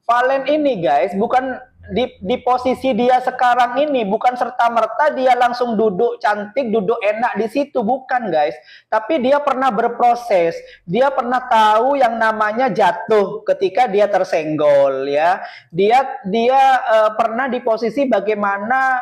Valen ini guys, bukan di posisi dia sekarang ini, bukan serta-merta dia langsung duduk cantik, duduk enak di situ, bukan guys. Tapi dia pernah berproses, dia pernah tahu yang namanya jatuh ketika dia tersenggol ya. Dia pernah di posisi bagaimana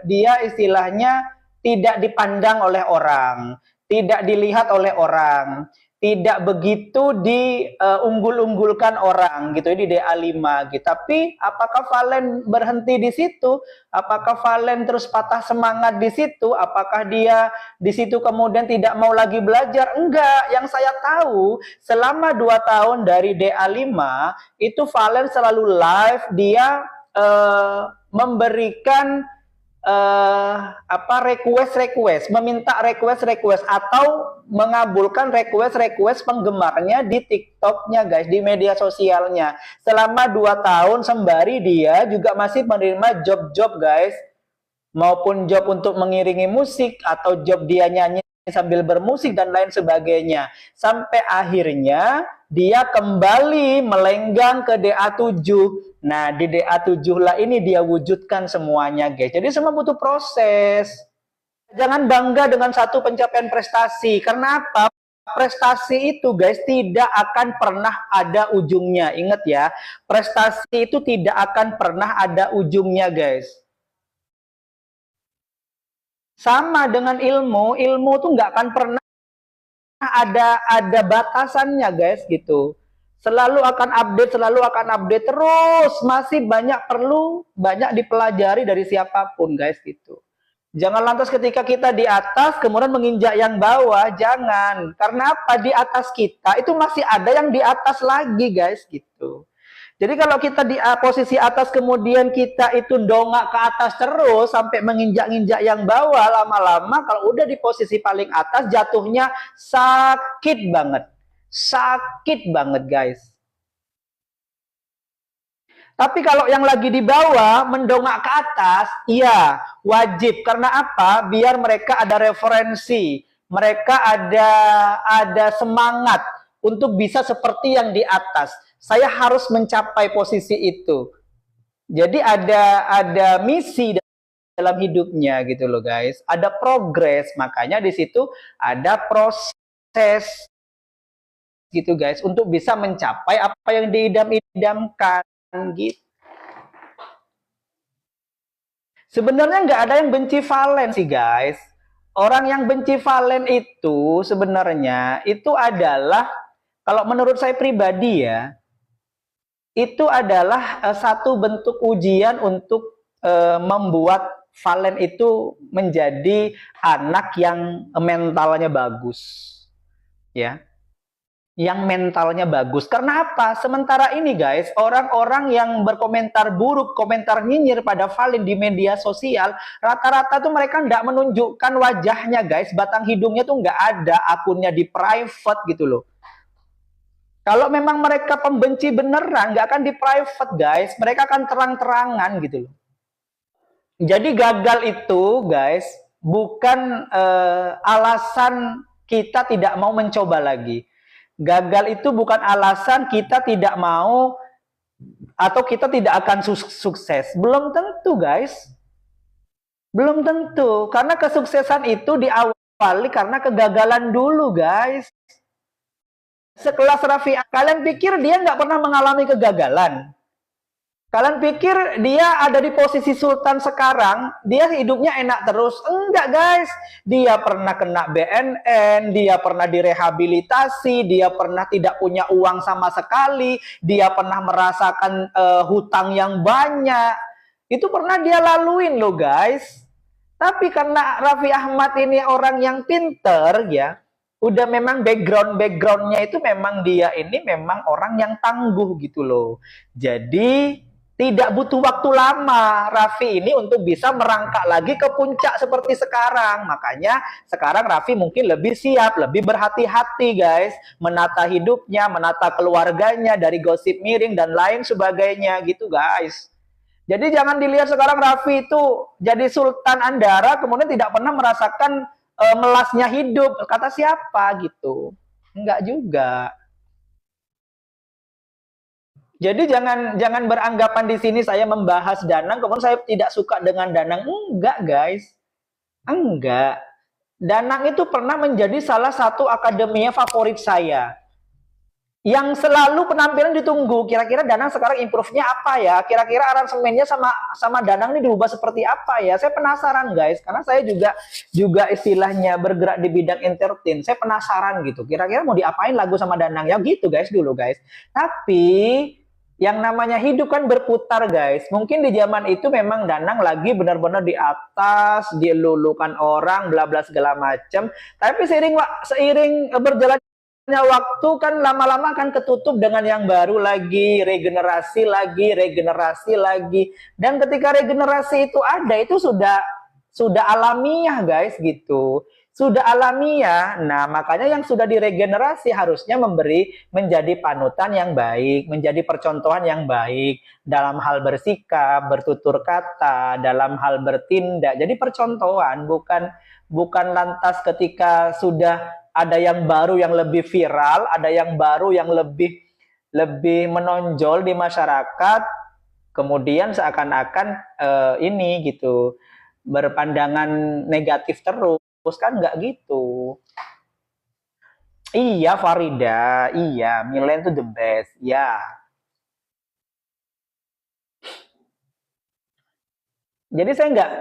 dia istilahnya tidak dipandang oleh orang, tidak dilihat oleh orang, tidak begitu diunggul-unggulkan orang gitu di DA5 gitu. Tapi apakah Valen berhenti di situ? Apakah Valen terus patah semangat di situ? Apakah dia di situ kemudian tidak mau lagi belajar? Enggak. Yang saya tahu selama 2 tahun dari DA5 itu Valen selalu live, dia memberikan request, meminta request atau mengabulkan request penggemarnya di TikToknya guys, di media sosialnya. Selama 2 tahun sembari dia juga masih menerima job-job guys, maupun job untuk mengiringi musik atau job dia nyanyi sambil bermusik dan lain sebagainya. Sampai akhirnya dia kembali melenggang ke DA7. Nah, di DA7 lah ini dia wujudkan semuanya, guys. Jadi semua butuh proses. Jangan bangga dengan satu pencapaian prestasi. Karena apa? Prestasi itu, guys, tidak akan pernah ada ujungnya. Ingat ya, prestasi itu tidak akan pernah ada ujungnya, guys. Sama dengan ilmu tuh nggak akan pernah ada batasannya guys gitu. Selalu akan update terus, masih banyak dipelajari dari siapapun guys gitu. Jangan lantas ketika kita di atas kemudian menginjak yang bawah, jangan. Karena apa? Di atas kita itu masih ada yang di atas lagi guys gitu. Jadi kalau kita di posisi atas kemudian kita itu dongak ke atas terus sampai menginjak-injak yang bawah, lama-lama kalau udah di posisi paling atas jatuhnya sakit banget. Sakit banget guys. Tapi kalau yang lagi di bawah mendongak ke atas, iya wajib. Karena apa? Biar mereka ada referensi, mereka ada semangat untuk bisa seperti yang di atas. Saya harus mencapai posisi itu. Jadi ada misi dalam hidupnya gitu loh guys. Ada progres, makanya di situ ada proses gitu guys untuk bisa mencapai apa yang diidam-idamkan gitu. Sebenarnya nggak ada yang benci Valen sih guys. Orang yang benci Valen itu sebenarnya itu adalah, kalau menurut saya pribadi ya, itu adalah satu bentuk ujian untuk membuat Valen itu menjadi anak yang mentalnya bagus, ya, yang mentalnya bagus. Karena apa? Sementara ini guys, orang-orang yang berkomentar buruk, komentar nyinyir pada Valen di media sosial, rata-rata tuh mereka nggak menunjukkan wajahnya guys, batang hidungnya tuh nggak ada, akunnya di private gitu loh. Kalau memang mereka pembenci beneran, nggak akan di private guys, mereka akan terang-terangan gitu loh. Jadi gagal itu guys, bukan alasan kita tidak mau mencoba lagi. Gagal itu bukan alasan kita tidak mau atau kita tidak akan sukses. Belum tentu guys. Belum tentu. Karena kesuksesan itu diawali karena kegagalan dulu guys. Sekelas Raffi, kalian pikir dia nggak pernah mengalami kegagalan? Kalian pikir dia ada di posisi Sultan sekarang, dia hidupnya enak terus? Enggak guys, dia pernah kena BNN, dia pernah direhabilitasi, dia pernah tidak punya uang sama sekali, dia pernah merasakan hutang yang banyak, itu pernah dia laluin loh guys. Tapi karena Raffi Ahmad ini orang yang pinter ya, udah memang backgroundnya itu memang dia ini memang orang yang tangguh gitu loh. Jadi tidak butuh waktu lama Raffi ini untuk bisa merangkak lagi ke puncak seperti sekarang. Makanya sekarang Raffi mungkin lebih siap, lebih berhati-hati guys, menata hidupnya, menata keluarganya dari gosip miring dan lain sebagainya gitu guys. Jadi jangan dilihat sekarang Raffi itu jadi Sultan Andara kemudian tidak pernah merasakan melasnya hidup. Kata siapa gitu? Enggak juga. Jadi jangan beranggapan di sini saya membahas Danang, kemudian saya tidak suka dengan Danang. Enggak, guys. Enggak. Danang itu pernah menjadi salah satu akademia favorit saya. Yang selalu penampilan ditunggu. Kira-kira Danang sekarang improve-nya apa ya? Kira-kira aransemennya sama Danang ini diubah seperti apa ya? Saya penasaran, guys, karena saya juga istilahnya bergerak di bidang entertain. Saya penasaran gitu. Kira-kira mau diapain lagu sama Danang ya gitu, guys, dulu, guys. Tapi yang namanya hidup kan berputar, guys. Mungkin di zaman itu memang Danang lagi benar-benar di atas, dilulukan orang, bla bla segala macam. Tapi seiring berjalan waktu kan lama-lama akan ketutup dengan yang baru lagi, regenerasi lagi, regenerasi lagi. Dan ketika regenerasi itu ada, itu sudah alamiah, guys, gitu. Sudah alamiah. Nah, makanya yang sudah diregenerasi harusnya menjadi panutan yang baik, menjadi percontohan yang baik dalam hal bersikap, bertutur kata, dalam hal bertindak. Jadi percontohan, bukan lantas ketika sudah ada yang baru yang lebih viral, ada yang baru yang lebih menonjol di masyarakat, kemudian seakan-akan ini gitu berpandangan negatif terus, kan nggak gitu. Iya Farida, iya Milen tuh the best, ya. Jadi saya nggak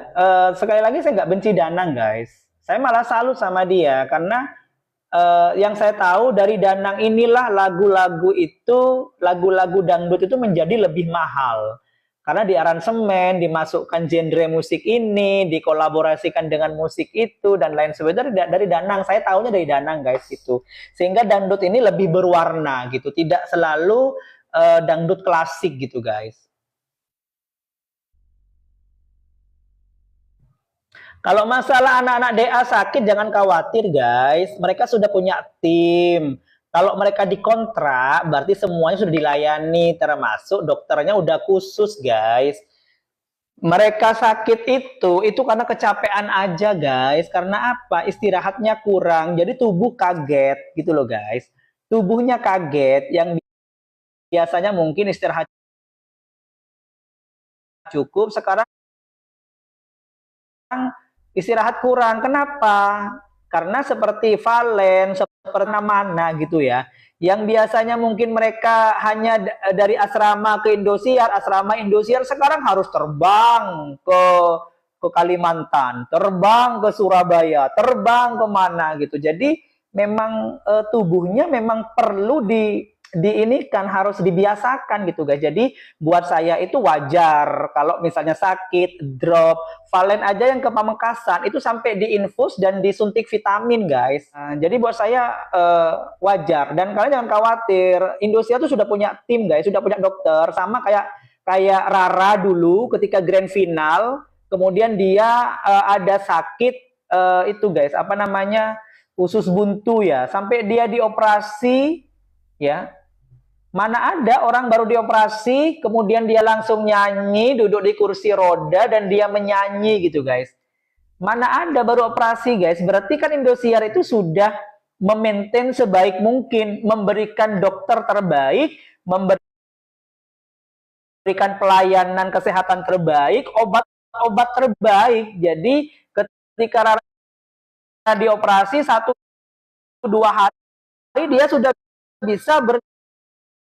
sekali lagi saya nggak benci Danang, guys. Saya malah salut sama dia karena yang saya tahu dari Danang inilah lagu-lagu dangdut itu menjadi lebih mahal. Karena di aransemen, dimasukkan genre musik ini, dikolaborasikan dengan musik itu, dan lain sebagainya dari Danang. Saya tahunya dari Danang, guys, gitu. Sehingga dangdut ini lebih berwarna, gitu. Tidak selalu dangdut klasik, gitu, guys. Kalau masalah anak-anak DA sakit jangan khawatir, guys. Mereka sudah punya tim. Kalau mereka dikontrak berarti semuanya sudah dilayani, termasuk dokternya udah khusus, guys. Mereka sakit itu karena kecapean aja, guys. Karena apa? Istirahatnya kurang. Jadi tubuh kaget gitu loh, guys. Tubuhnya kaget yang biasanya mungkin istirahat cukup, sekarang istirahat kurang. Kenapa? Karena seperti Valen, seperti mana gitu ya, yang biasanya mungkin mereka hanya dari asrama ke Indosiar, asrama Indosiar sekarang harus terbang ke Kalimantan, terbang ke Surabaya, terbang kemana gitu. Jadi memang tubuhnya memang perlu diinikan, harus dibiasakan gitu, guys. Jadi buat saya itu wajar kalau misalnya sakit, drop. Valen aja yang ke Pamekasan itu sampai diinfus dan disuntik vitamin, guys. Nah, jadi buat saya wajar, dan kalian jangan khawatir. Indosiar tuh sudah punya tim, guys, sudah punya dokter, sama kayak Rara dulu ketika grand final, kemudian dia ada sakit itu, guys, apa namanya, usus buntu ya, sampai dia dioperasi ya. Mana ada orang baru dioperasi, kemudian dia langsung nyanyi, duduk di kursi roda, dan dia menyanyi gitu, guys. Mana ada baru operasi, guys. Berarti kan Indosiar itu sudah memaintain sebaik mungkin, memberikan dokter terbaik, memberikan pelayanan kesehatan terbaik, obat terbaik. Jadi ketika dioperasi 1-2 hari, dia sudah bisa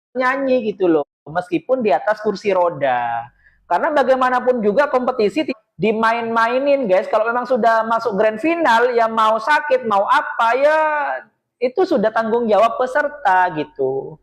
nyanyi gitu loh, meskipun di atas kursi roda. Karena bagaimanapun juga kompetisi dimain-mainin, guys. Kalau memang sudah masuk grand final, ya mau sakit mau apa ya itu sudah tanggung jawab peserta gitu.